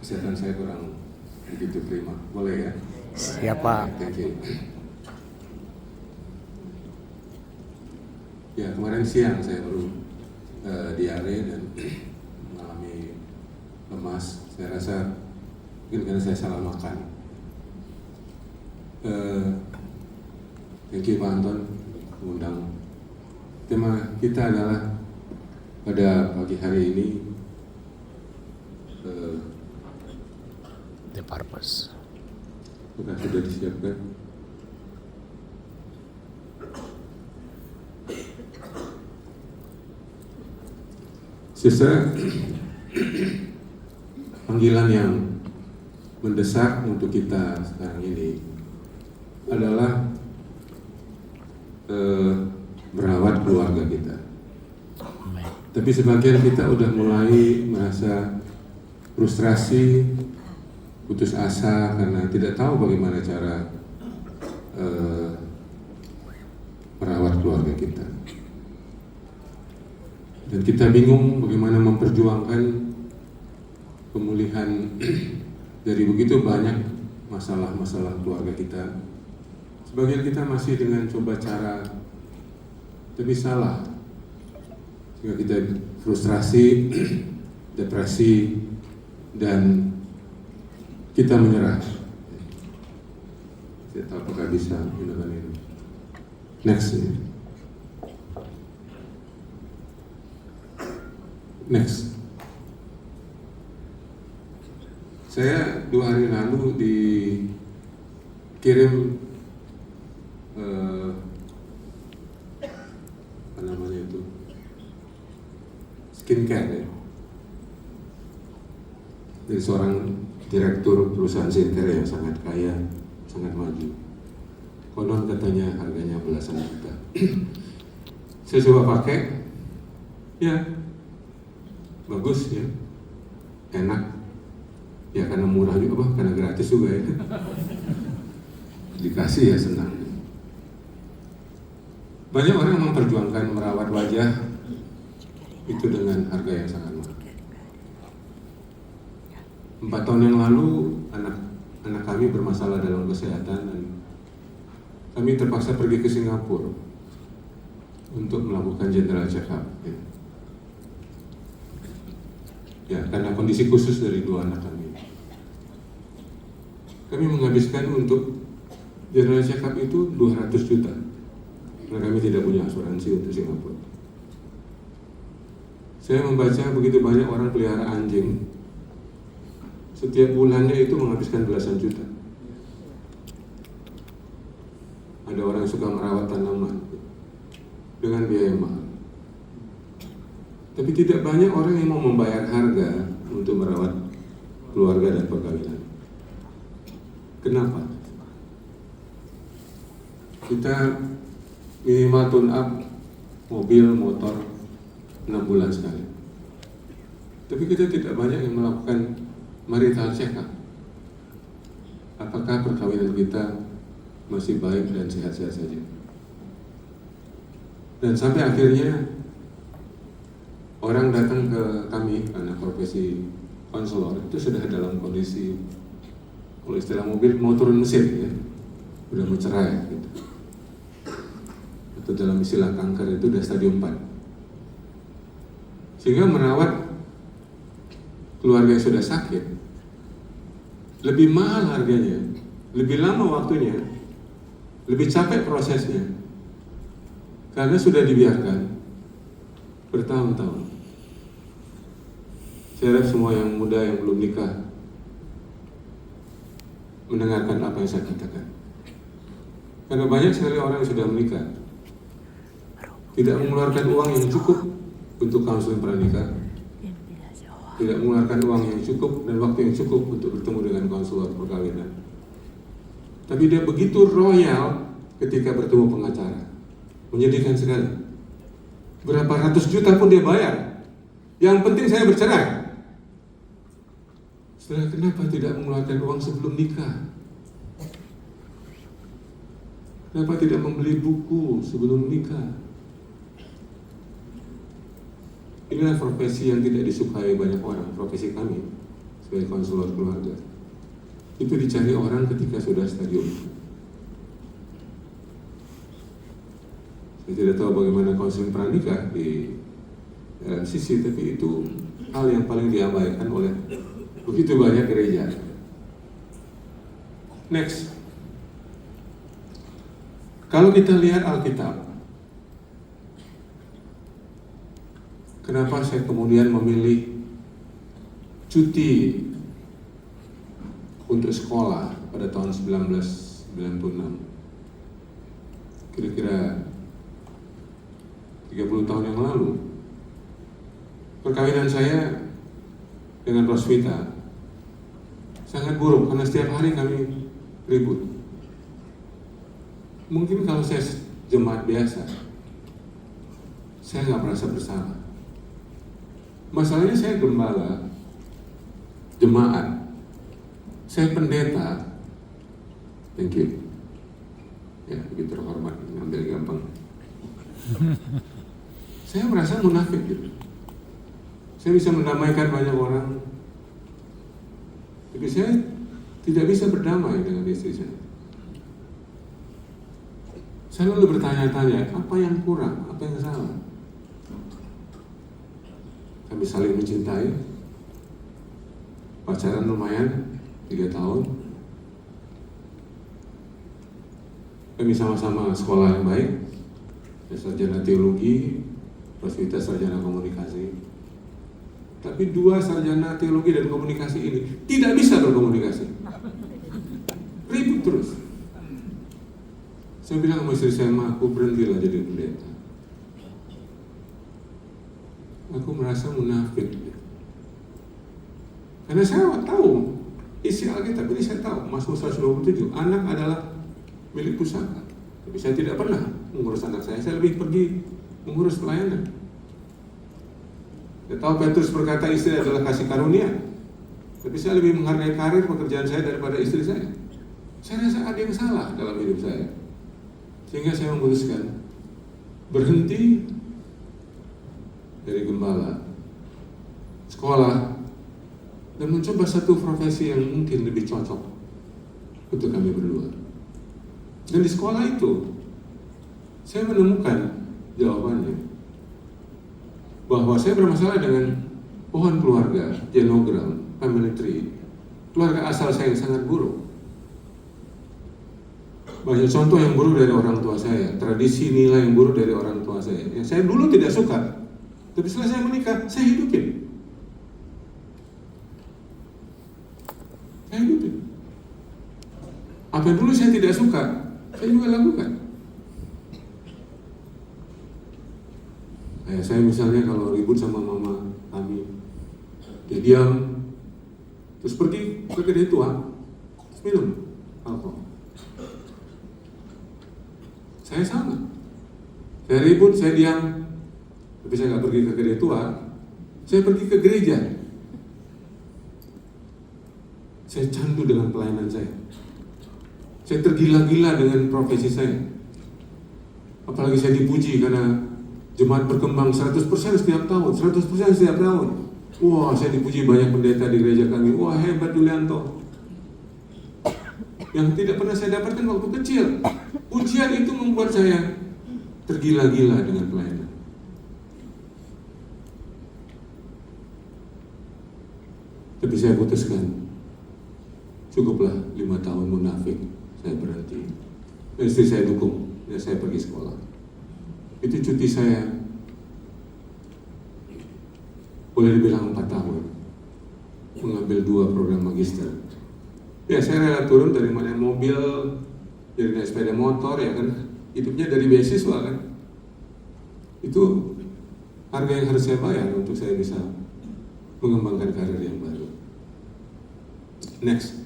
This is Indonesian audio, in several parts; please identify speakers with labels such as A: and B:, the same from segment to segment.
A: Kesehatan saya kurang begitu prima. Boleh ya?
B: Siapa?
A: Thank you. Ya, kemarin siang saya baru diare dan mengalami lemas. Saya rasa mungkin karena saya salah makan. Thank you Pak Anton mengundang. Tema kita adalah pada pagi hari ini
B: The purpose.
A: sudah disiapkan. Sisa panggilan yang mendesak untuk kita sekarang ini adalah merawat keluarga kita. Tapi sebagian kita udah mulai merasa frustrasi, putus asa karena tidak tahu bagaimana cara merawat keluarga kita. Dan kita bingung bagaimana memperjuangkan pemulihan dari begitu banyak masalah-masalah keluarga kita. Sebagian kita masih dengan coba cara, tapi salah. Sehingga kita frustrasi, depresi, dan kita menyerah. Saya tahu apakah bisa gunakan ini. Next. Next. Saya 2 hari lalu dikirim apa namanya itu, skincare ya, dari seorang direktur perusahaan skincare yang sangat kaya, sangat maju. Konon katanya harganya belasan juta. Saya coba pakai, ya bagus ya, enak ya, karena murah juga, karena gratis juga ya. Dikasih ya senang. Banyak orang memperjuangkan merawat wajah itu dengan harga yang sangat mahal. 4 tahun yang lalu anak kami bermasalah dalam kesehatan dan kami terpaksa pergi ke Singapura untuk melakukan general check up. Ya, karena kondisi khusus dari 2 anak kami. Kami menghabiskan untuk general check up itu 200 juta. Karena kami tidak punya asuransi untuk Singapura. Saya membaca begitu banyak orang pelihara anjing. Setiap bulannya itu menghabiskan belasan juta. Ada orang yang suka merawat tanaman dengan biaya yang mahal. Tapi tidak banyak orang yang mau membayar harga untuk merawat keluarga dan perkawinan. Kenapa? Kita minimal tune up mobil, motor 6 bulan sekali. Tapi kita tidak banyak yang melakukan marital check up. Apakah perkawinan kita masih baik dan sehat-sehat saja? Dan sampai akhirnya orang datang ke kami karena profesi konselor itu sudah dalam kondisi, kalau istilah mobil, mau turun mesin ya, udah mau cerai gitu. Atau dalam istilah kanker itu udah stadium 4. Sehingga merawat keluarga yang sudah sakit lebih mahal harganya, lebih lama waktunya, lebih capek prosesnya, karena sudah dibiarkan bertahun-tahun. Saya harap semua yang muda yang belum nikah mendengarkan apa yang saya katakan. Karena banyak sekali orang yang sudah menikah tidak mengeluarkan uang yang cukup untuk konseling pranikah, tidak mengeluarkan uang yang cukup dan waktu yang cukup untuk bertemu dengan konselor perkawinan. Tapi dia begitu royal ketika bertemu pengacara. Menyedihkan sekali. Berapa ratus juta pun dia bayar. Yang penting saya bercerai. Setelah, kenapa tidak mengeluarkan uang sebelum nikah? Kenapa tidak membeli buku sebelum nikah? Inilah profesi yang tidak disukai banyak orang, profesi kami. sebagai konselor keluarga. Itu dicari orang ketika sudah stadium. Saya tidak tahu bagaimana konseling pranikah di LMCC, tapi itu hal yang paling diabaikan oleh begitu banyak gereja. Next, kalau kita lihat Alkitab, kenapa saya kemudian memilih cuti untuk sekolah pada tahun 1996, kira-kira 30 tahun yang lalu. Perkawinan saya dengan Rosvita sangat buruk karena setiap hari kami ribut. Mungkin kalau saya jemaat biasa, saya nggak merasa bersalah. Masalahnya saya gembala, jemaat, saya pendeta. Thank you. Ya, begitu terhormat, ngambil gampang. Saya merasa munafik gitu. Saya bisa mendamaikan banyak orang, tapi saya tidak bisa berdamai dengan istri saya. Saya lalu bertanya-tanya, apa yang kurang, apa yang salah? Kami saling mencintai, pacaran lumayan 3 tahun. Kami sama-sama sekolah yang baik, sarjana teologi, Rosvita sarjana komunikasi. Tapi 2 sarjana teologi dan komunikasi ini tidak bisa berkomunikasi. Ribut terus. Saya bilang sama istri saya, aku berhentilah jadi pendeta. Aku merasa munafik. Karena saya tahu isi Alkitab ini, saya tahu Mazmur 127, anak adalah milik pusaka. Tapi saya tidak pernah mengurus anak saya lebih pergi mengurus pelayanan. Saya tahu Petrus berkata istri adalah kasih karunia, tapi saya lebih menghargai karir pekerjaan saya daripada istri saya. Saya rasa ada yang salah dalam hidup saya, sehingga saya memutuskan berhenti dari gembala, sekolah, dan mencoba satu profesi yang mungkin lebih cocok untuk kami berdua. Dan di sekolah itu saya menemukan jawabannya, bahwa saya bermasalah dengan pohon keluarga, genogram, family tree, keluarga asal saya yang sangat buruk. Banyak contoh yang buruk dari orang tua saya, tradisi nilai yang buruk dari orang tua saya, yang saya dulu tidak suka, tapi setelah saya menikah, saya hidupin. Apa yang dulu saya tidak suka, saya juga lakukan. Saya misalnya kalau ribut sama mama kami, dia diam, terus pergi ke kedai tua, terus minum alkohol. Saya sama, saya ribut, saya diam, tapi saya nggak pergi ke kedai tua, saya pergi ke gereja. Saya candu dengan pelayanan saya. Saya tergila-gila dengan profesi saya. Apalagi saya dipuji karena jemaat berkembang 100% setiap tahun, 100% setiap tahun. Wah, saya dipuji banyak pendeta di gereja kami. Wah, hebat Julianto. Yang tidak pernah saya dapatkan waktu kecil. Pujian itu membuat saya tergila-gila dengan pelayanan. Tapi saya putuskan, cukuplah 5 tahun munafik, saya berhenti. Dan istri saya dukung, dan saya pergi sekolah. Itu cuti saya, boleh dibilang 4 tahun, mengambil 2 program magister. Ya, saya rela turun dari mana mobil, dari naik sepeda motor, ya kan, hidupnya dari beasiswa kan. Itu harga yang harus saya bayar untuk saya bisa mengembangkan karir yang baru. Next.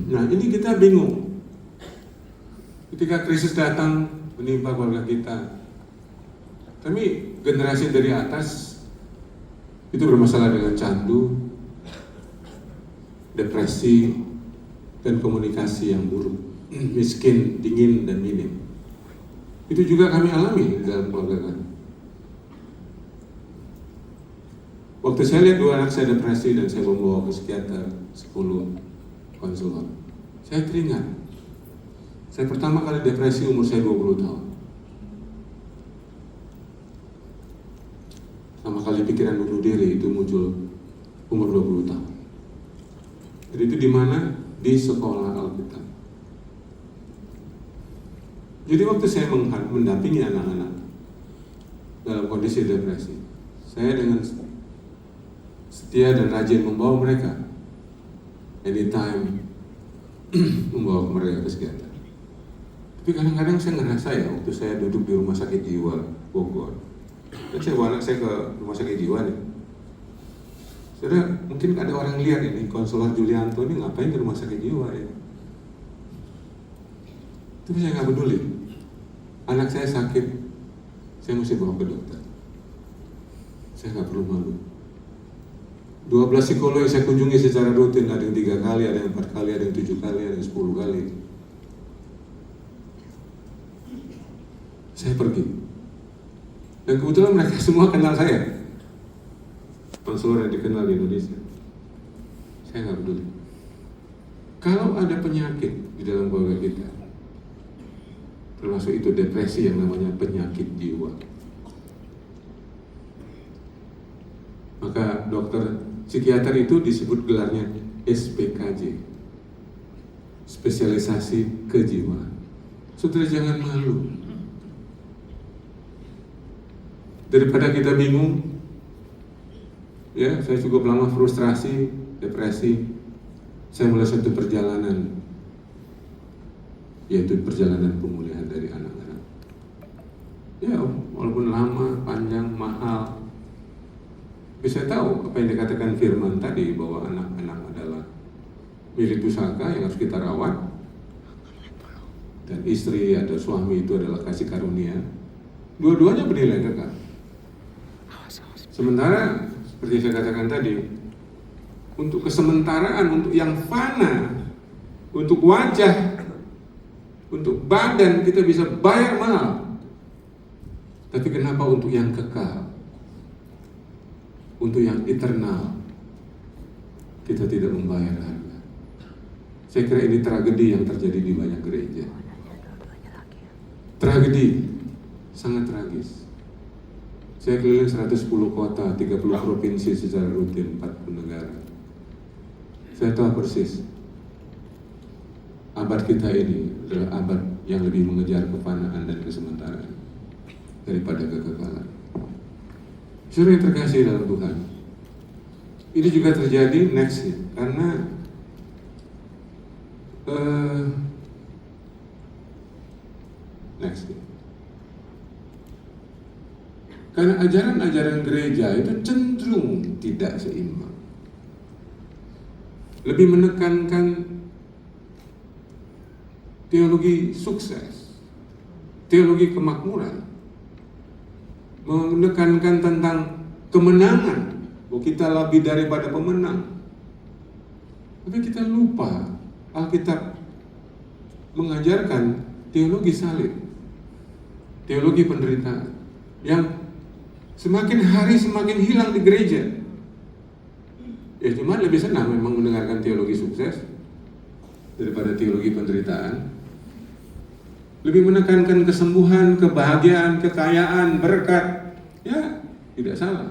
A: Nah, ini kita bingung. Ketika krisis datang menimpa keluarga kita, tapi generasi dari atas itu bermasalah dengan candu, depresi, dan komunikasi yang buruk, miskin, dingin, dan minim. Itu juga kami alami dalam keluarga kami. Waktu saya lihat 2 anak saya depresi dan saya membawa ke psikiater 10 konselor, saya teringat. Saya pertama kali depresi umur saya 20 tahun. Pertama kali pikiran bunuh diri itu muncul umur 20 tahun. Jadi itu di mana? Di sekolah Alkitab. Jadi waktu saya mendampingi anak-anak dalam kondisi depresi, saya dengan setia dan rajin membawa mereka anytime membawa mereka ke psikiater. Tapi kadang-kadang saya ngerasa ya, waktu saya duduk di rumah sakit jiwa Bogor, dan saya bawa anak saya ke rumah sakit jiwa nih, saudara, mungkin ada orang lihat ini, konselor Julianto ini ngapain di rumah sakit jiwa ya. Tapi saya nggak peduli. Anak saya sakit, saya mesti bawa ke dokter. Saya nggak perlu malu. 12 psikolog yang saya kunjungi secara rutin, ada yang 3 kali, ada yang 4 kali, ada yang 7 kali, ada yang 10 kali. Saya pergi. Dan kebetulan mereka semua kenal saya. Konselor yang dikenal di Indonesia. Saya nggak peduli. Kalau ada penyakit di dalam keluarga kita, termasuk itu depresi yang namanya penyakit jiwa, maka dokter psikiater itu disebut gelarnya SPKJ, spesialisasi kejiwaan. Saudara jangan malu. Daripada kita bingung, ya, saya cukup lama frustrasi, depresi, saya mulai satu perjalanan, yaitu perjalanan pemulihan dari anak-anak. Ya, walaupun lama, panjang, mahal, tapi saya tahu apa yang dikatakan firman tadi, bahwa anak-anak adalah milik pusaka yang harus kita rawat, dan istri atau suami itu adalah kasih karunia. Dua-duanya bernilai kekal. Sementara seperti saya katakan tadi, untuk kesementaraan, untuk yang fana, untuk wajah, untuk badan kita bisa bayar mahal. Tapi kenapa untuk yang kekal, untuk yang eternal, kita tidak membayar harga? Saya kira ini tragedi yang terjadi di banyak gereja. Tragedi, sangat tragis. Saya keliling 110 kota, 30 provinsi secara rutin, 40 negara. Saya tahu persis, abad kita ini adalah abad yang lebih mengejar kefanaan dan kesementaraan daripada kekekalan. Saudara yang terkasih dalam Tuhan, ini juga terjadi nextnya, karena karena ajaran-ajaran gereja itu cenderung tidak seimbang, lebih menekankan teologi sukses, teologi kemakmuran, menekankan tentang kemenangan, bahwa kita lebih daripada pemenang. Tapi kita lupa Alkitab mengajarkan teologi salib, teologi penderitaan, yang semakin hari semakin hilang di gereja. Ya cuma lebih senang memang mendengarkan teologi sukses daripada teologi penderitaan. Lebih menekankan kesembuhan, kebahagiaan, kekayaan, berkat. Ya, tidak salah.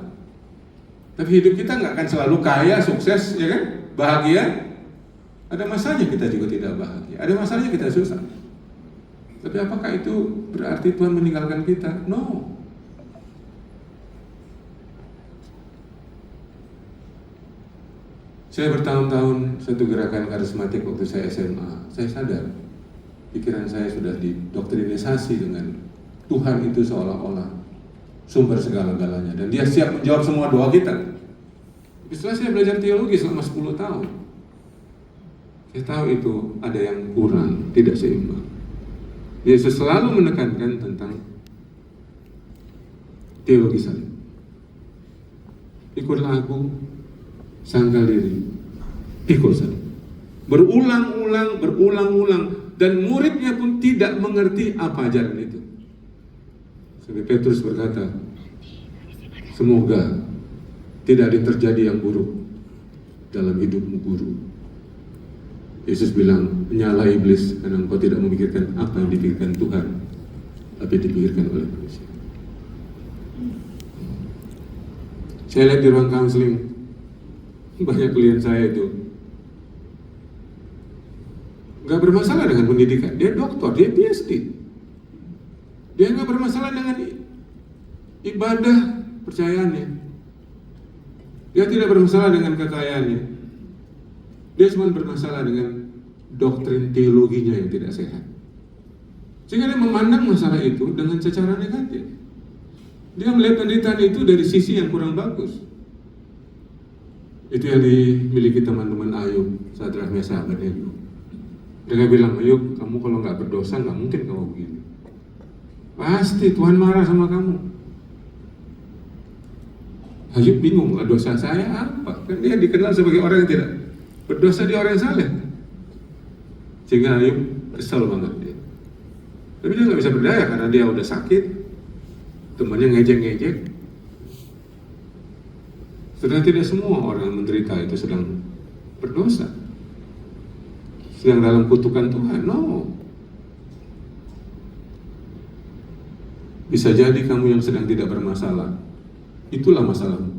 A: Tapi hidup kita nggak akan selalu kaya, sukses, ya kan? Bahagia. Ada masanya kita juga tidak bahagia. Ada masanya kita susah. Tapi apakah itu berarti Tuhan meninggalkan kita? No. Saya bertahun-tahun satu gerakan karismatik waktu saya SMA. Saya sadar pikiran saya sudah didoktrinisasi dengan Tuhan itu seolah-olah sumber segala-galanya, dan Dia siap menjawab semua doa kita. Setelah saya belajar teologi selama 10 tahun, saya tahu itu ada yang kurang, tidak seimbang. Yesus selalu menekankan tentang teologi salib. Ikutlah aku, sangkal diri, pikul salib. Berulang-ulang, dan muridnya pun tidak mengerti apa ajaran itu. Sampai Petrus berkata, semoga tidak ada terjadi yang buruk dalam hidupmu guru. Yesus bilang, nyala iblis karena engkau tidak memikirkan apa yang dipikirkan Tuhan, tapi dipikirkan oleh manusia. Saya lihat di ruang counseling, banyak klien saya itu nggak bermasalah dengan pendidikan. Dia doktor, dia PhD. Dia nggak bermasalah dengan ibadah percayaannya. Dia tidak bermasalah dengan kekayaannya. Dia cuma bermasalah dengan doktrin teologinya yang tidak sehat. Sehingga dia memandang masalah itu dengan secara negatif. Dia melihat penderitaan itu dari sisi yang kurang bagus. Itu yang dimiliki teman-teman Ayub, Sadrak, Mesak, Abednego. Mereka bilang, Ayub, kamu kalau nggak berdosa nggak mungkin kamu begini. Pasti Tuhan marah sama kamu. Ayub bingung, lah dosa saya apa? Kan dia dikenal sebagai orang yang tidak berdosa, dia orang yang saleh. Sehingga Ayub kesal banget dia. Tapi dia nggak bisa berdaya karena dia udah sakit, temannya ngejek-ngejek. Sedang tidak semua orang yang menderita itu sedang berdosa, sedang dalam kutukan Tuhan. No. Bisa jadi kamu yang sedang tidak bermasalah, itulah masalahmu.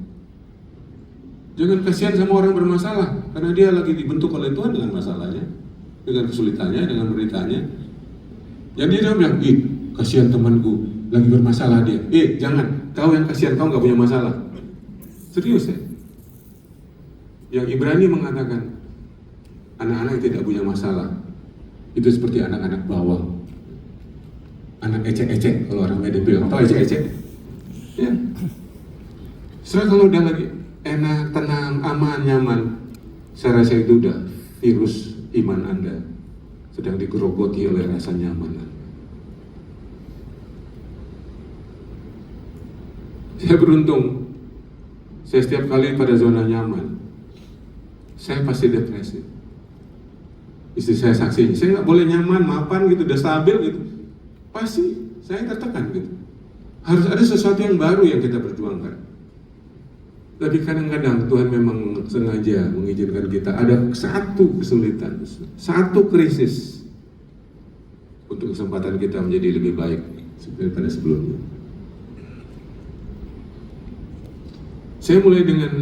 A: Jangan kasihan sama orang bermasalah, karena dia lagi dibentuk oleh Tuhan dengan masalahnya, dengan kesulitannya, dengan beritanya. Jadi dia bilang, kasihan temanku, lagi bermasalah dia. Jangan, kau yang kasihan, kau nggak punya masalah. Serius ya? Yang Ibrani mengatakan, anak-anak yang tidak punya masalah, itu seperti anak-anak bawang. Anak ecek-ecek, kalau orang Medan bilang, tau ecek-ecek? Ya. Setelah kalau udah lagi enak, tenang, aman, nyaman, saya rasa itu udah virus iman Anda sedang digerogoti oleh rasa nyaman. Saya beruntung, saya setiap kali pada zona nyaman, saya pasti depresi. Istri saya saksinya, saya nggak boleh nyaman, mapan gitu, udah stabil gitu, pasti saya tertekan gitu. Harus ada sesuatu yang baru yang kita perjuangkan. Tapi kadang-kadang Tuhan memang sengaja mengizinkan kita ada satu kesulitan, satu krisis, untuk kesempatan kita menjadi lebih baik daripada sebelumnya. Saya mulai dengan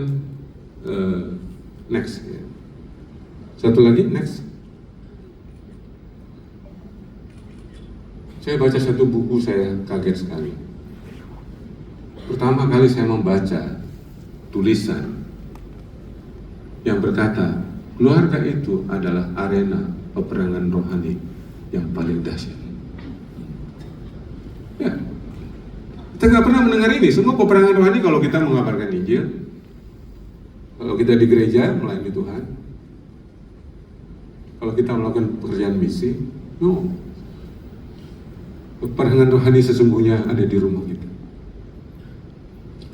A: next. Satu lagi, next. Saya baca satu buku, saya kaget sekali. Pertama kali saya membaca tulisan yang berkata, keluarga itu adalah arena peperangan rohani yang paling dahsyat. Ya, kita nggak pernah mendengar ini. Semua peperangan rohani kalau kita mengabarkan Injil, kalau kita di gereja melayani Tuhan, kalau kita melakukan pekerjaan misi, no. Peperangan rohani sesungguhnya ada di rumah kita.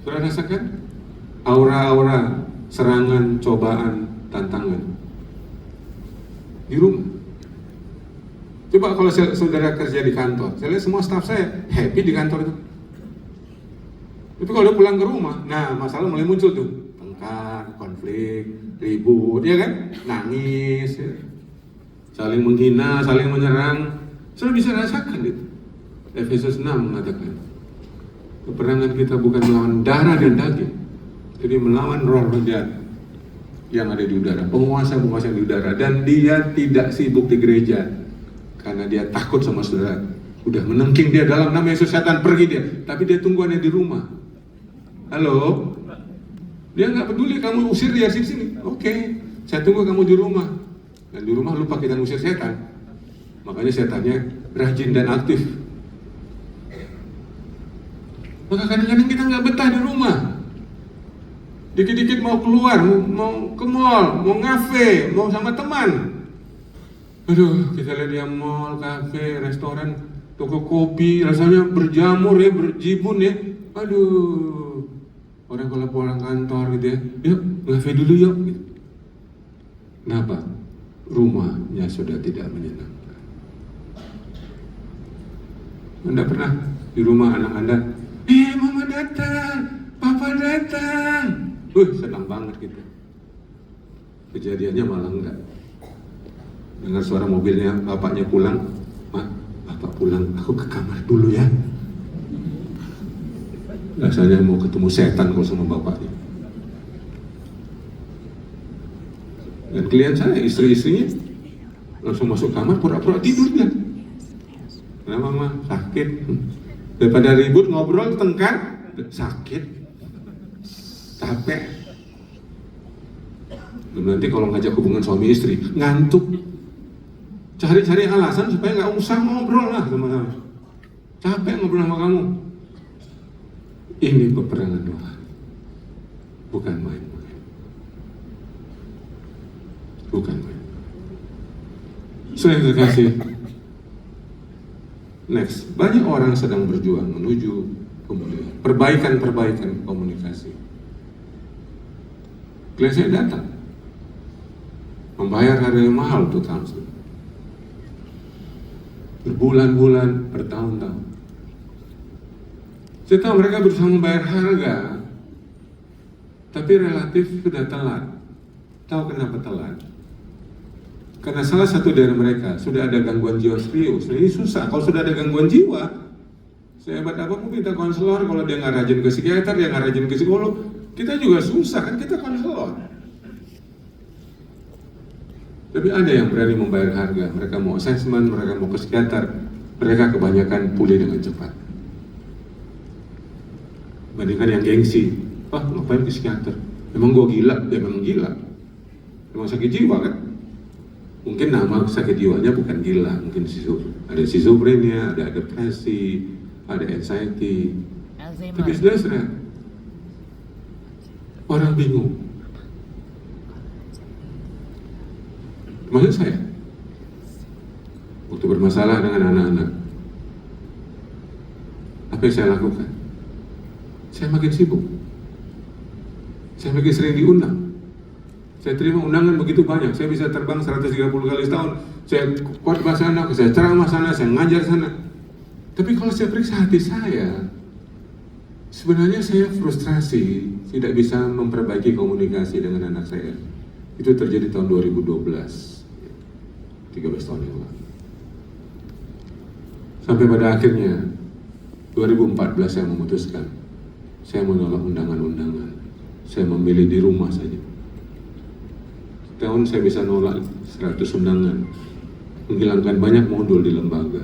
A: Saudara rasakan aura-aura serangan, cobaan, tantangan di rumah. Coba kalau saudara kerja di kantor, saya lihat semua staf saya happy di kantor itu. Tapi kalau dia pulang ke rumah, nah masalah mulai muncul tuh, tengkar, konflik, ribut, ya kan, nangis, ya. Saling menghina, saling menyerang. Saudara bisa rasakan itu. Efesus 6 mengatakan, peperangan kita bukan melawan darah dan daging, jadi melawan roh-roh jahat yang ada di udara, penguasa-penguasa di udara. Dan dia tidak sibuk di gereja karena dia takut sama saudara. Udah menengking dia dalam nama Yesus, setan pergi dia. Tapi dia tunggu Anda di rumah. Halo? Dia nggak peduli kamu usir dia sini. Oke, saya tunggu kamu di rumah. Dan di rumah lupa kita usir setan. Makanya setannya rajin dan aktif. Maka kadang-kadang kita nggak betah di rumah. Dikit-dikit mau keluar, mau ke mall, mau ngafe, mau sama teman. Aduh, kita lihat dia mall, kafe, restoran, toko kopi, rasanya berjamur ya, berjibun ya. Aduh, orang kalau pulang kantor gitu ya, yuk ngafe dulu yuk. Gitu. Kenapa? Rumahnya sudah tidak menyenangkan. Anda pernah di rumah anak Anda, mama datang, papa datang. senang banget gitu. Kejadiannya malah enggak. Dengar suara mobilnya, bapaknya pulang, "Mak, bapak pulang, aku ke kamar dulu ya." Rasanya mau ketemu setan kalau sama bapaknya. Dan klien saya, istri-istrinya langsung masuk kamar, pura-pura tidur kan. Kenapa mah? Sakit. Daripada ribut, ngobrol, tengkar, sakit, capek. Dan nanti kalau ngajak hubungan suami istri, ngantuk. Cari-cari alasan supaya nggak usah ngobrol lah sama-sama. Capek ngobrol sama kamu. Ini peperangan Tuhan, bukan main-main. Bukan main. Sudah terkasih. Next, banyak orang sedang berjuang menuju kemuliaan. Perbaikan komunikasi. Klien saya datang, membayar harga yang mahal untuk counseling. Berbulan-bulan, bertahun-tahun. Saya tahu mereka berusaha membayar harga, tapi relatif sudah telat. Tahu kenapa telat? Karena salah satu dari mereka sudah ada gangguan jiwa serius. Ini susah. Kalau sudah ada gangguan jiwa, sehebat apapun kita konselor, kalau dia nggak rajin ke psikiater, dia nggak rajin ke psikolog, kita juga susah, kan kita konselor. Tapi ada yang berani membayar harga. Mereka mau assessment, mereka mau ke psikiater. Mereka kebanyakan pulih dengan cepat. Bandingkan yang gengsi, ngapain ke psikiater? Emang gue gila? Ya memang gila. Emang sakit jiwa kan? Mungkin nama sakit jiwanya bukan gila, mungkin ada schizophrenia, ada depresi, ada anxiety. Tapi sudah orang bingung. Maksud saya, waktu bermasalah dengan anak-anak, apa yang saya lakukan? Saya makin sibuk. Saya makin sering diundang. Saya terima undangan begitu banyak. Saya bisa terbang 130 kali setahun. Saya khotbah sana, saya ceramah sana, saya ngajar sana. Tapi kalau saya periksa hati saya, sebenarnya saya frustrasi tidak bisa memperbaiki komunikasi dengan anak saya. Itu terjadi tahun 2012, 13 tahun yang lalu. Sampai pada akhirnya 2014 saya memutuskan, saya menolak undangan-undangan. Saya memilih di rumah saja. Tahun saya bisa nolak 100 undangan, menghilangkan banyak modul di lembaga.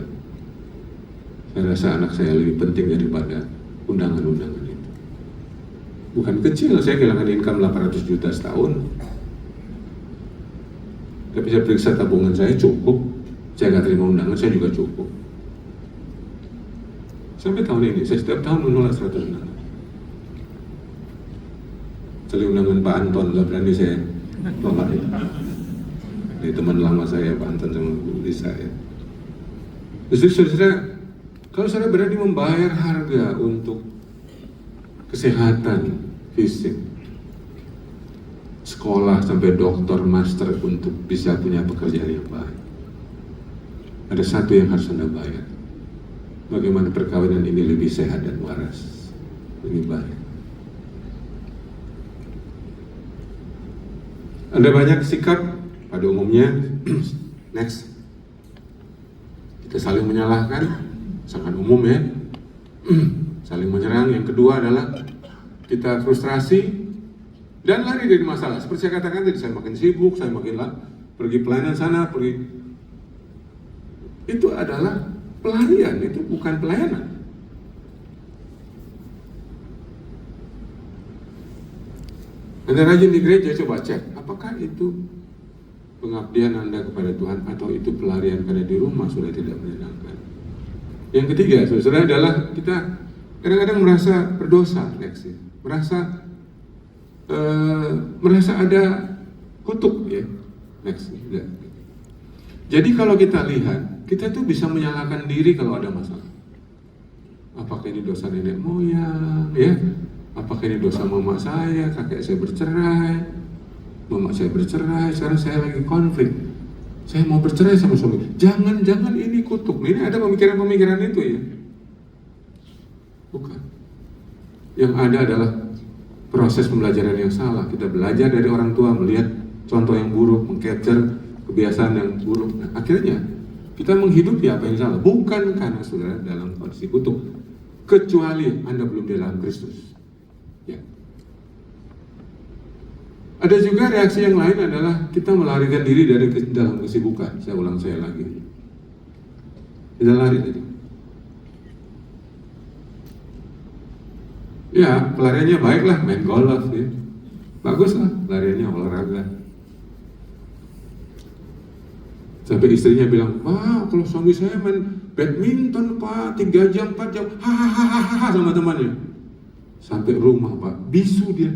A: Saya rasa anak saya lebih penting daripada undangan-undangan itu. Bukan kecil, saya kehilangan income 800 juta setahun. Tapi saya periksa tabungan saya cukup, saya nggak terima undangan, saya juga cukup. Sampai tahun ini, saya setiap tahun menolak 100 undangan. Kecuali undangan Pak Anton, nggak berani saya tolak itu. Ini teman lama saya, Pak Anton sama Bu Lisa ya. Jadi saudara, kalau saudara berani membayar harga untuk kesehatan fisik, sekolah sampai dokter, master untuk bisa punya pekerjaan yang baik, ada satu yang harus Anda bayar. Bagaimana perkawinan ini lebih sehat dan waras, lebih baik. Ada banyak sikap pada umumnya. Next, kita saling menyalahkan, sangat umum ya. Saling menyerang. Yang kedua adalah kita frustrasi dan lari dari masalah. Seperti saya katakan tadi, saya makin sibuk, saya makin pergi pelayanan sana, pergi. Itu adalah pelarian, itu bukan pelayanan. Anda rajin di gereja, coba cek, apakah itu pengabdian Anda kepada Tuhan atau itu pelarian karena di rumah sudah tidak menyenangkan. Yang ketiga, saudara, adalah kita kadang-kadang merasa berdosa, next, merasa ada kutuk, ya, next. Ya. Jadi kalau kita lihat, kita tuh bisa menyalahkan diri kalau ada masalah. Apakah ini dosa nenek moyang, ya? Apakah ini dosa mama saya, kakek saya bercerai, mama saya bercerai, sekarang saya lagi konflik. Saya mau bercerai sama suami. Jangan-jangan ini kutuk. Ini ada pemikiran-pemikiran itu ya. Bukan. Yang ada adalah proses pembelajaran yang salah. Kita belajar dari orang tua, melihat contoh yang buruk, mengcapture kebiasaan yang buruk. Nah, akhirnya kita menghidupi apa yang salah, bukan karena saudara dalam kondisi utuh, kecuali Anda belum di dalam Kristus. Ya. Ada juga reaksi yang lain adalah kita melarikan diri dari dalam kesibukan. Saya ulang saya lagi. Kita lari tadi. Ya, pelariannya baiklah, main golf ya. Baguslah, pelariannya olahraga. Sampai istrinya bilang, "Wah, kalau suami saya main badminton Pak, 3 jam, 4 jam, hahaha sama temannya." Sampai rumah Pak, bisu dia.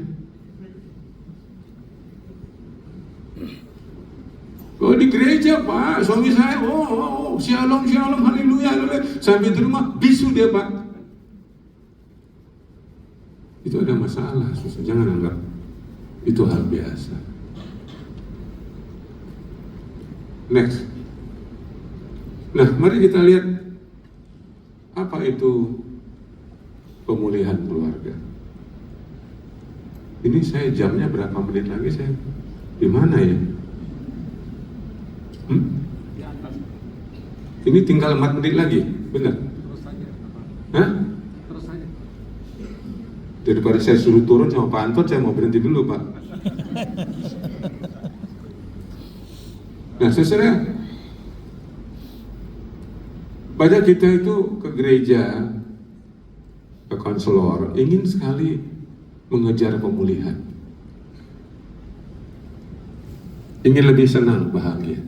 A: Oh, di gereja Pak, suami saya, shalom, haleluya, haleluya. Sampai di rumah, bisu dia Pak. Itu ada masalah, susah. Jangan anggap itu hal biasa. Next. Nah, mari kita lihat apa itu pemulihan keluarga. Ini saya jamnya berapa menit lagi saya di mana ya? Ini tinggal 4 menit lagi, benar? Hah? Daripada saya suruh turun sama Pak Anton, saya mau berhenti dulu Pak. Nah, saudara, banyak kita itu ke gereja, ke konselor, ingin sekali mengejar pemulihan, ingin lebih senang, bahagia.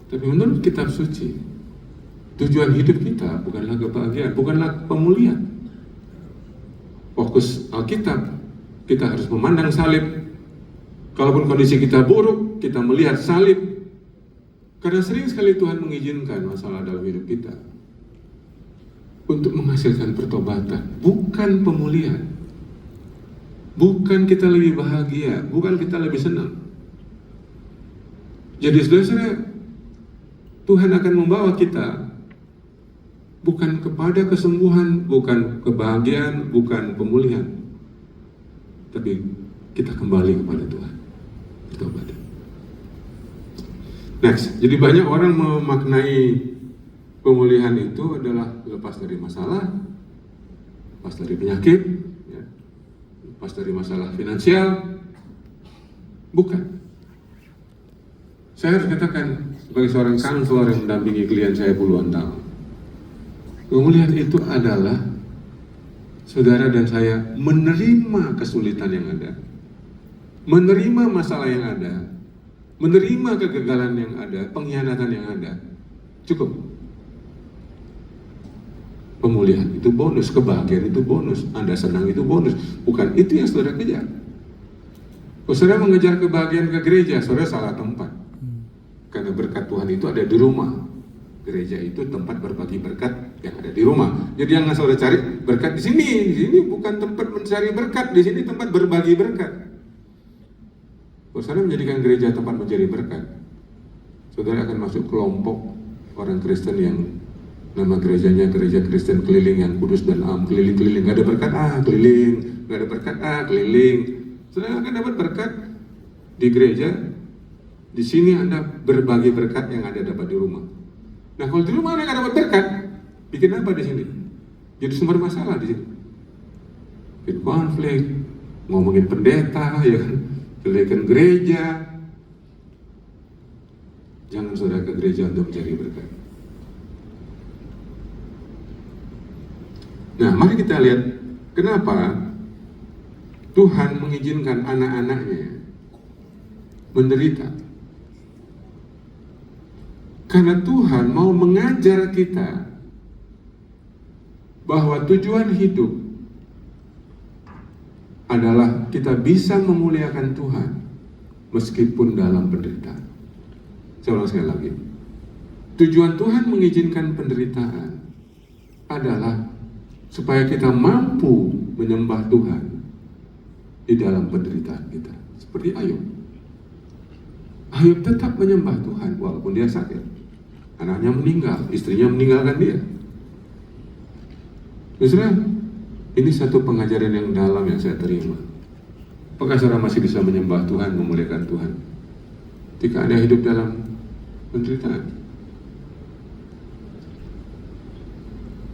A: Tapi menurut kitab suci, tujuan hidup kita bukanlah kebahagiaan, bukanlah pemulihan. Fokus Alkitab, kita harus memandang salib. Kalaupun kondisi kita buruk, kita melihat salib. Karena sering sekali Tuhan mengizinkan masalah dalam hidup kita untuk menghasilkan pertobatan, bukan pemulihan. Bukan kita lebih bahagia, bukan kita lebih senang. Jadi saudara, Tuhan akan membawa kita bukan kepada kesembuhan, bukan kebahagiaan, bukan pemulihan, tapi kita kembali kepada Tuhan. Bertobat. Next, jadi banyak orang memaknai pemulihan itu adalah lepas dari masalah, lepas dari penyakit, ya, lepas dari masalah finansial. Bukan. Saya harus katakan sebagai seorang kanselor yang mendampingi klien saya puluhan tahun, pemulihan itu adalah saudara dan saya menerima kesulitan yang ada, menerima masalah yang ada, menerima kegagalan yang ada, pengkhianatan yang ada. Cukup. Pemulihan itu bonus, kebahagiaan itu bonus, Anda senang itu bonus. Bukan itu yang saudara kejar. Kalau saudara mengejar kebahagiaan ke gereja, saudara salah tempat. Karena berkat Tuhan itu ada di rumah. Gereja itu tempat berbagi berkat yang ada di rumah. Jadi yang saudara cari berkat di sini. Di sini bukan tempat mencari berkat, di sini tempat berbagi berkat. Kalau saudara menjadikan gereja tempat mencari berkat, saudara akan masuk kelompok orang Kristen yang nama gerejanya gereja Kristen keliling yang kudus dan am, keliling-keliling, gak ada berkat, keliling, gak ada berkat, keliling. Saudara akan dapat berkat di gereja. Di sini Anda berbagi berkat yang Anda dapat di rumah. Nah, kalau di rumah Anda nggak dapat berkat, bikin apa di sini? Jadi sumber masalah di sini. Bikin konflik, ngomongin pendeta, ya kan, jelekan gereja. Jangan saudara ke gereja untuk mencari berkat. Nah, mari kita lihat kenapa Tuhan mengizinkan anak-anaknya menderita. Karena Tuhan mau mengajar kita bahwa tujuan hidup adalah kita bisa memuliakan Tuhan meskipun dalam penderitaan. Saya ulang sekali lagi. Tujuan Tuhan mengizinkan penderitaan adalah supaya kita mampu menyembah Tuhan di dalam penderitaan kita. Seperti Ayub. Ayub tetap menyembah Tuhan walaupun dia sakit. Anaknya meninggal, istrinya meninggalkan dia. Saudara, Ini satu pengajaran yang dalam yang saya terima. Apakah saudara masih bisa menyembah Tuhan, memuliakan Tuhan jika Anda hidup dalam penderitaan?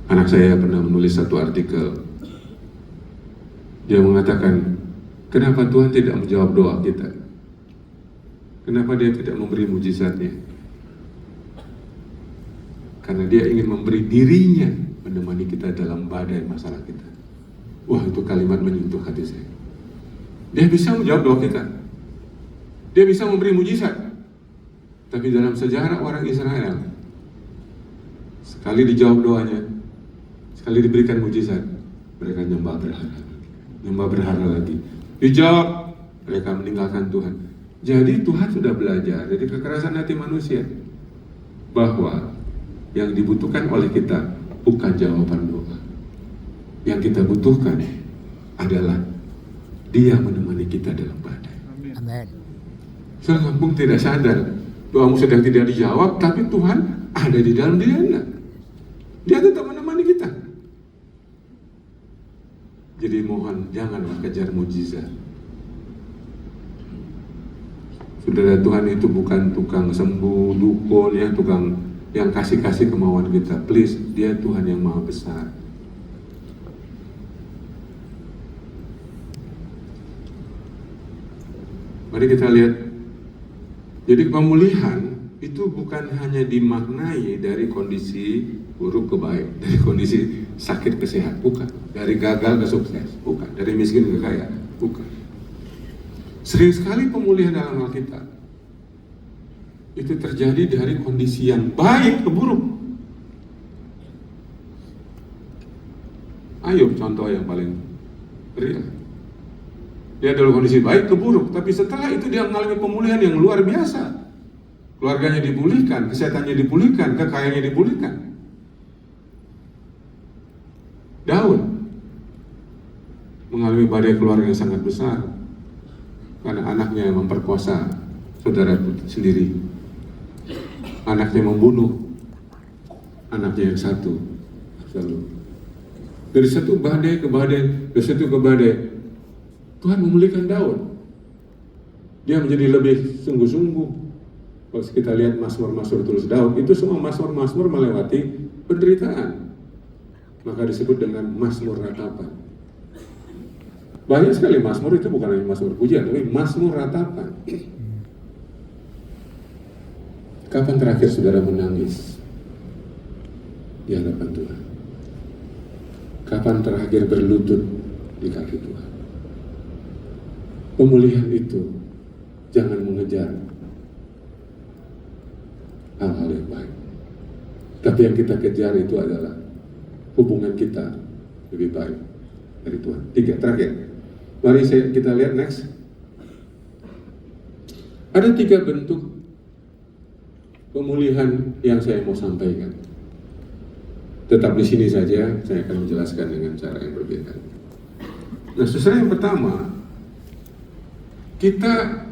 A: Anak saya pernah menulis satu artikel. Dia mengatakan, kenapa Tuhan tidak menjawab doa kita? Kenapa Dia tidak memberi mujizatnya? Karena Dia ingin memberi dirinya menemani kita dalam badai masalah kita. Wah, itu kalimat menyentuh hati saya. Dia bisa menjawab doa kita. Dia bisa memberi mujizat. Tapi dalam sejarah orang Israel, sekali dijawab doanya, sekali diberikan mujizat, mereka nyembah berhala lagi. Dijawab, mereka meninggalkan Tuhan. Jadi Tuhan sudah belajar dari kekerasan hati manusia bahwa yang dibutuhkan oleh kita bukan jawaban doa. Yang kita butuhkan adalah Dia menemani kita dalam badai.
B: Amin.
A: Saya kampung tidak sadar doamu sedang tidak dijawab, tapi Tuhan ada di dalam diri Anda. Dia tetap menemani kita. Jadi mohon janganlah kejar mujizat. Saudara, Tuhan itu bukan tukang sembuh, dukun, ya, tukang yang kasih kemauan kita. Please, Dia Tuhan yang maha besar. Mari kita lihat. Jadi pemulihan itu bukan hanya dimaknai dari kondisi buruk ke baik, dari kondisi sakit ke sehat, bukan. Dari gagal ke sukses, bukan. Dari miskin ke kaya, bukan. Sering sekali pemulihan dalam Alkitab itu terjadi dari kondisi yang baik ke buruk. Ayub contoh yang paling real. Dia dalam kondisi baik ke buruk, tapi setelah itu dia mengalami pemulihan yang luar biasa. Keluarganya dipulihkan, kesehatannya dipulihkan, kekayaannya dipulihkan. Daud mengalami badai keluarga yang sangat besar karena anaknya memperkosa saudara sendiri. Anaknya membunuh anaknya yang satu. Dari satu badai ke badai, dari satu ke badai, Tuhan memulihkan Daud. Dia menjadi lebih sungguh-sungguh. Kalau kita lihat Mazmur-Mazmur tulis Daud, itu semua Mazmur-Mazmur melewati penderitaan. Maka disebut dengan Mazmur ratapan. Banyak sekali Mazmur itu bukan hanya Mazmur pujian, tapi Mazmur ratapan. Kapan terakhir saudara menangis di hadapan Tuhan? Kapan terakhir berlutut di kaki Tuhan? Pemulihan itu jangan mengejar hal-hal yang baik, tapi yang kita kejar itu adalah hubungan kita lebih baik dari Tuhan. 3 terakhir, mari kita lihat next. Ada 3 bentuk pemulihan yang saya mau sampaikan. Tetap di sini saja, saya akan menjelaskan dengan cara yang berbeda. Nah, saudara, yang pertama, kita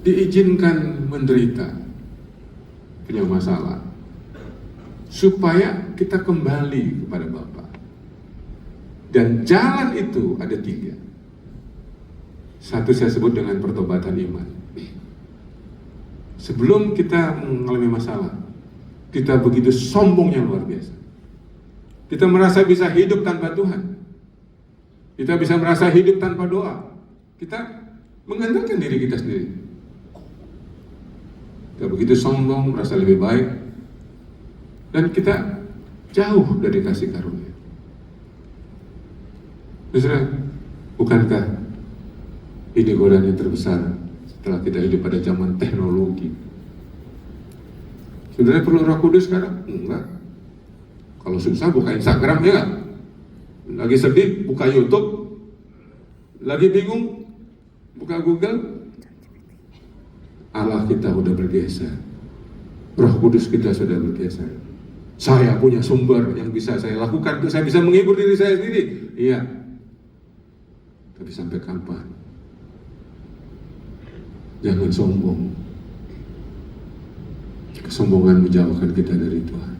A: diizinkan menderita, punya masalah, supaya kita kembali kepada Bapa. Dan jalan itu ada 3. Satu saya sebut dengan pertobatan iman. Sebelum kita mengalami masalah, kita begitu sombongnya luar biasa. Kita merasa bisa hidup tanpa Tuhan. Kita bisa merasa hidup tanpa doa. Kita mengandalkan diri kita sendiri. Kita begitu sombong, merasa lebih baik, dan kita jauh dari kasih karunia. Saudara, bukankah ini godaan yang terbesar setelah kita hidup pada zaman teknologi? Saudara perlu Roh Kudus sekarang? Enggak. Kalau susah buka Instagram, ya enggak? Lagi sedih buka YouTube, lagi bingung buka Google. Allah kita udah bergeser, Roh Kudus kita sudah bergeser. Saya punya sumber yang bisa saya lakukan, saya bisa menghibur diri saya sendiri. Iya, tapi sampai kapan? Jangan sombong. Kesombongan menjauhkan kita dari Tuhan.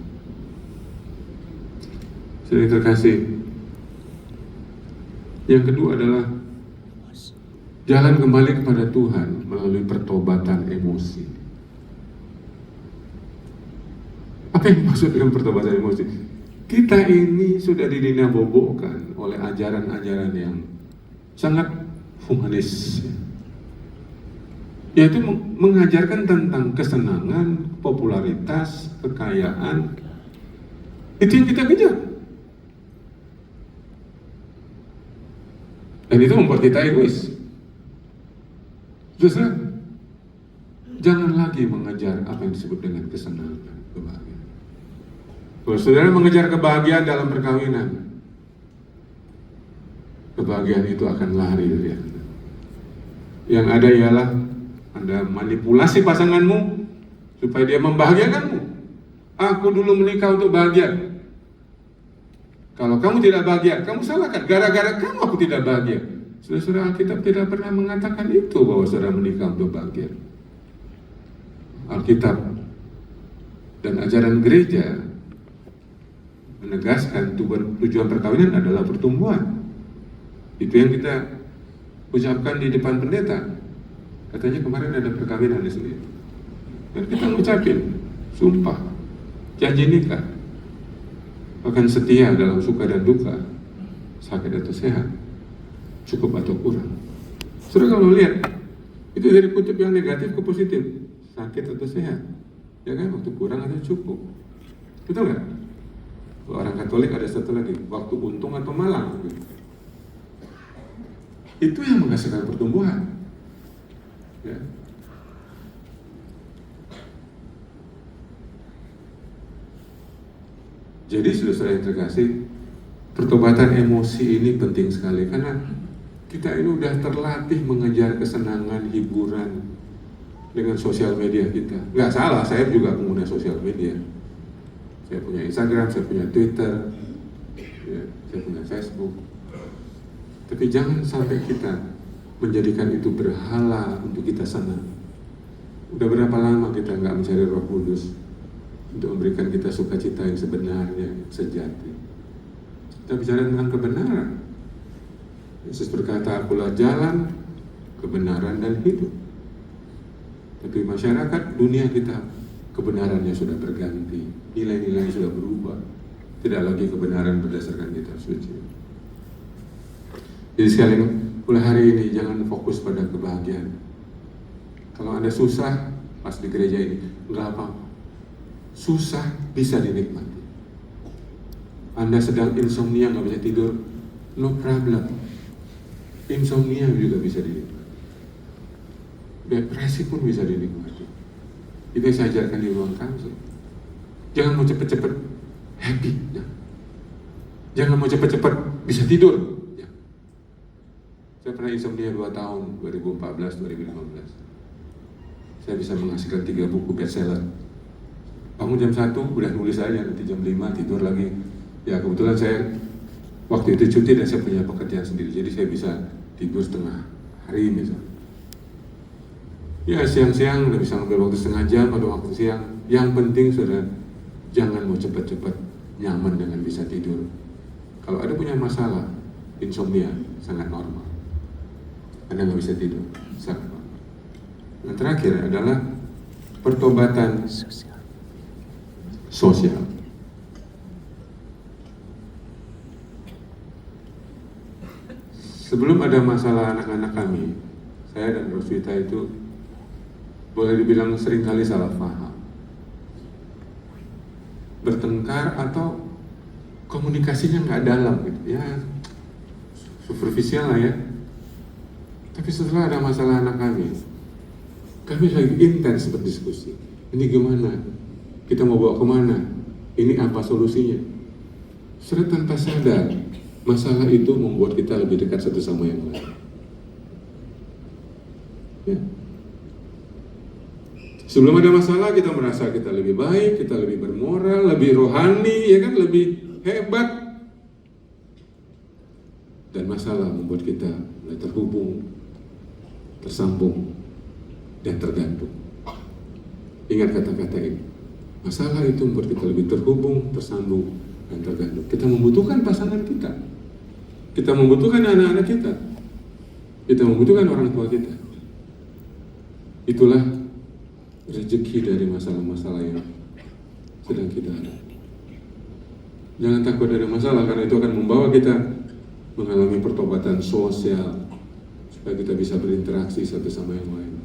A: Saudara terkasih, Yang kedua adalah jalan kembali kepada Tuhan melalui pertobatan emosi. Apa yang dimaksud dengan pertobatan emosi? Kita ini sudah didinabobokkan oleh ajaran-ajaran yang sangat humanis, yaitu mengajarkan tentang kesenangan, popularitas, kekayaan. Itu yang kita kejar. Dan itu membuat kita egois. Justru jangan lagi mengejar apa yang disebut dengan kesenangan, kebahagiaan. Kalau saudara mengejar kebahagiaan dalam perkawinan, kebahagiaan itu akan lari dari Anda. Yang ada ialah Anda manipulasi pasanganmu supaya dia membahagiakanmu. Aku dulu menikah untuk bahagia. Kalau kamu tidak bahagia, kamu salahkan. Gara-gara kamu aku tidak bahagia. Saudara, Alkitab tidak pernah mengatakan itu bahwa saudara menikah untuk bahagia. Alkitab dan ajaran gereja menegaskan tujuan perkawinan adalah pertumbuhan. Itu yang kita ucapkan di depan pendeta. Katanya kemarin ada perkawinan di sini. Dan kita ngucapin sumpah, janji nikah, akan setia dalam suka dan duka, sakit atau sehat, cukup atau kurang. Saudara kalau lihat, itu dari kutip yang negatif ke positif, sakit atau sehat, ya kan, waktu kurang atau cukup, betul nggak? Kalau orang Katolik ada satu lagi, waktu untung atau malang. Itu yang menghasilkan pertumbuhan. Ya. Jadi saudara yang terkasih, pertobatan emosi ini penting sekali karena kita ini udah terlatih mengejar kesenangan, hiburan dengan sosial media kita. Nggak salah, saya juga pengguna sosial media. Saya punya Instagram, saya punya Twitter, ya, saya punya Facebook. Tapi jangan sampai kita menjadikan itu berhala untuk kita senang. Udah berapa lama kita nggak mencari Roh Kudus untuk memberikan kita sukacita yang sebenarnya, sejati. Kita bicara tentang kebenaran. Yesus berkata, akulah jalan, kebenaran, dan hidup. Tapi masyarakat dunia kita, kebenarannya sudah berganti, nilai-nilai sudah berubah. Tidak lagi kebenaran berdasarkan kitab suci. Jadi sekali mulai hari ini jangan fokus pada kebahagiaan. Kalau Anda susah pas di gereja ini, enggak apa-apa. Susah bisa dinikmati. Anda sedang insomnia nggak bisa tidur, no problem. Insomnia juga bisa dinikmati. Depresi pun bisa dinikmati. Itu yang saya ajarkan di ruang counsel. Jangan mau cepet-cepet happy. Ya. Jangan mau cepet-cepet bisa tidur. Ya. Saya pernah insomnia 2 tahun, 2014-2015. Saya bisa menghasilkan 3 buku bestseller. Bangun jam 1, udah nulis aja, nanti jam 5 tidur lagi. Ya kebetulan saya waktu itu cuti dan saya punya pekerjaan sendiri, jadi saya bisa tidur setengah hari misalnya. Ya siang-siang udah bisa ngambil waktu setengah jam pada waktu siang. Yang penting saudara, jangan mau cepat-cepat nyaman dengan bisa tidur. Kalau ada punya masalah, insomnia sangat normal. Anda nggak bisa tidur, sangat normal. Yang terakhir adalah pertobatan sosial. Sebelum ada masalah anak-anak kami, saya dan Roswita itu boleh dibilang seringkali salah paham, bertengkar atau komunikasinya nggak dalam gitu, ya superficial lah ya. Tapi setelah ada masalah anak kami lagi intens berdiskusi. Ini gimana? Kita mau bawa kemana? Ini apa solusinya? Sudah tanpa sadar, masalah itu membuat kita lebih dekat satu sama yang lain. Ya. Sebelum ada masalah, kita merasa kita lebih baik, kita lebih bermoral, lebih rohani, ya kan, lebih hebat. Dan masalah membuat kita mulai terhubung, tersambung, dan tergantung. Ingat kata-kata ini. Masalah itu membuat kita lebih terhubung, tersambung, dan tergantung. Kita membutuhkan pasangan kita. Kita membutuhkan anak-anak kita. Kita membutuhkan orang tua kita. Itulah rezeki dari masalah-masalah yang sedang kita hadapi. Jangan takut ada masalah, karena itu akan membawa kita mengalami pertobatan sosial, supaya kita bisa berinteraksi satu sama yang lain.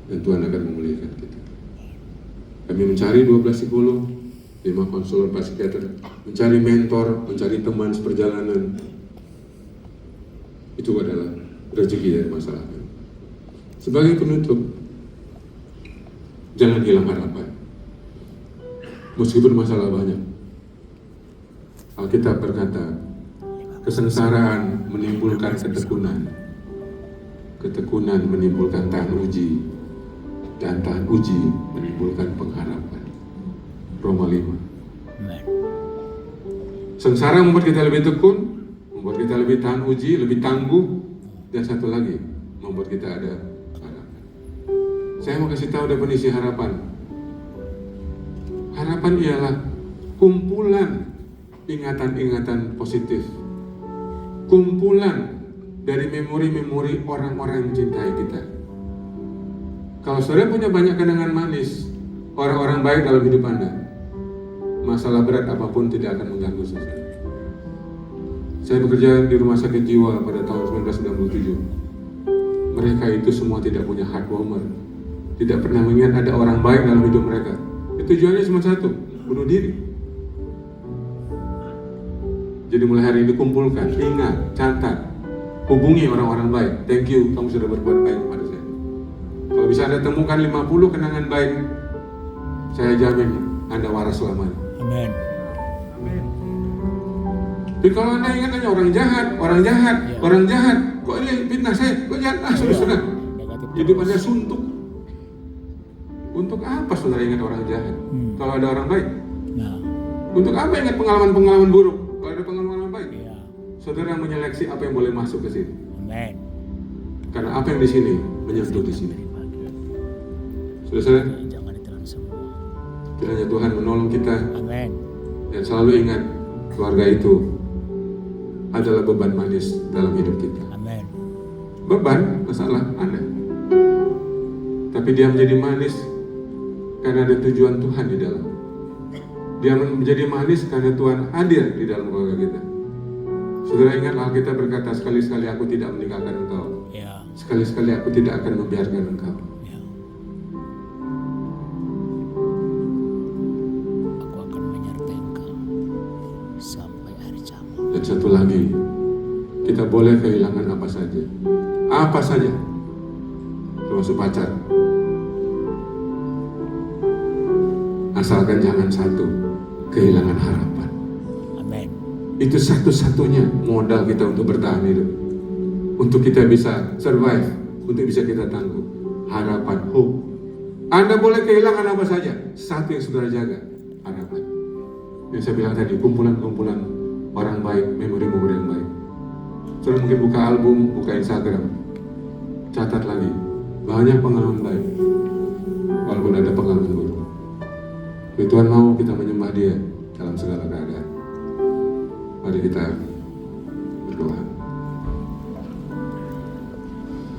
A: Dan Tuhan akan memuliakan kita. Kami mencari 12 psikolog, 5 konselor psikiater, mencari mentor, mencari teman seperjalanan. Itu adalah rezeki dari masalah. Sebagai penutup, jangan hilang harapan. Meskipun masalah banyak. Alkitab berkata, kesengsaraan menimbulkan ketekunan. Ketekunan menimbulkan tahan uji. Dan tahan uji menimbulkan pengharapan. Roma 5. Sengsara membuat kita lebih tekun, membuat kita lebih tahan uji, lebih tangguh, dan satu lagi, membuat kita ada harapan. Saya mau kasih tahu definisi harapan. Harapan ialah kumpulan ingatan-ingatan positif, kumpulan dari memori-memori orang-orang yang mencintai kita. Kalau saudara punya banyak kenangan manis, orang-orang baik dalam hidup Anda, masalah berat apapun tidak akan mengganggu saudara. Saya bekerja di rumah sakit jiwa pada tahun 1997. Mereka itu semua tidak punya heart warmer, tidak pernah mengingat ada orang baik dalam hidup mereka. Tujuannya cuma satu, bunuh diri. Jadi mulai hari ini kumpulkan, ingat, catat, hubungi orang-orang baik. Thank you, kamu sudah berbuat baik kepada saya. Kalau bisa Anda temukan 50 kenangan baik, saya jamin Anda waras selamanya.
B: Amin.
A: Tapi kalau Anda ingat hanya orang jahat, orang jahat, kok ini fitnah saya, kok jahat, sudah. Hidup Anda suntuk. Untuk apa saudara ingat orang jahat? Kalau ada orang baik? Nah. Untuk apa ingat pengalaman-pengalaman buruk? Kalau ada pengalaman baik? Ya. Saudara menyeleksi apa yang boleh masuk ke sini. Amen. Karena apa yang di sini menyentuh di sini. Saudara, jangan ditelan semua. Kiranya Tuhan menolong kita. Amen. Dan selalu ingat keluarga itu adalah beban manis dalam hidup kita. Amen. Beban, masalah ada. Tapi dia menjadi manis karena ada tujuan Tuhan di dalam. Dia menjadi manis karena Tuhan hadir di dalam keluarga kita. Saudara ingat Alkitab berkata, sekali-sekali aku tidak meninggalkan engkau. Ya. Sekali-sekali aku tidak akan membiarkan engkau. Ya. Aku akan menyertai engkau sampai hari kiamat. Dan satu lagi, kita boleh kehilangan apa saja. Apa saja. Termasuk pacar. Asalkan jangan satu, kehilangan harapan. Amin. Itu satu-satunya modal kita untuk bertahan hidup, untuk kita bisa survive, untuk bisa kita tangguh. Harapan, hope. Anda boleh kehilangan apa saja, satu yang saudara jaga, harapan. Yang saya bilang tadi, kumpulan-kumpulan orang baik, memori-memori yang baik. Saudara mungkin buka album, buka Instagram, catat lagi, banyak pengalaman baik, walaupun ada pengalaman buruk. Tuhan mau kita menyembah Dia dalam segala keadaan. Mari kita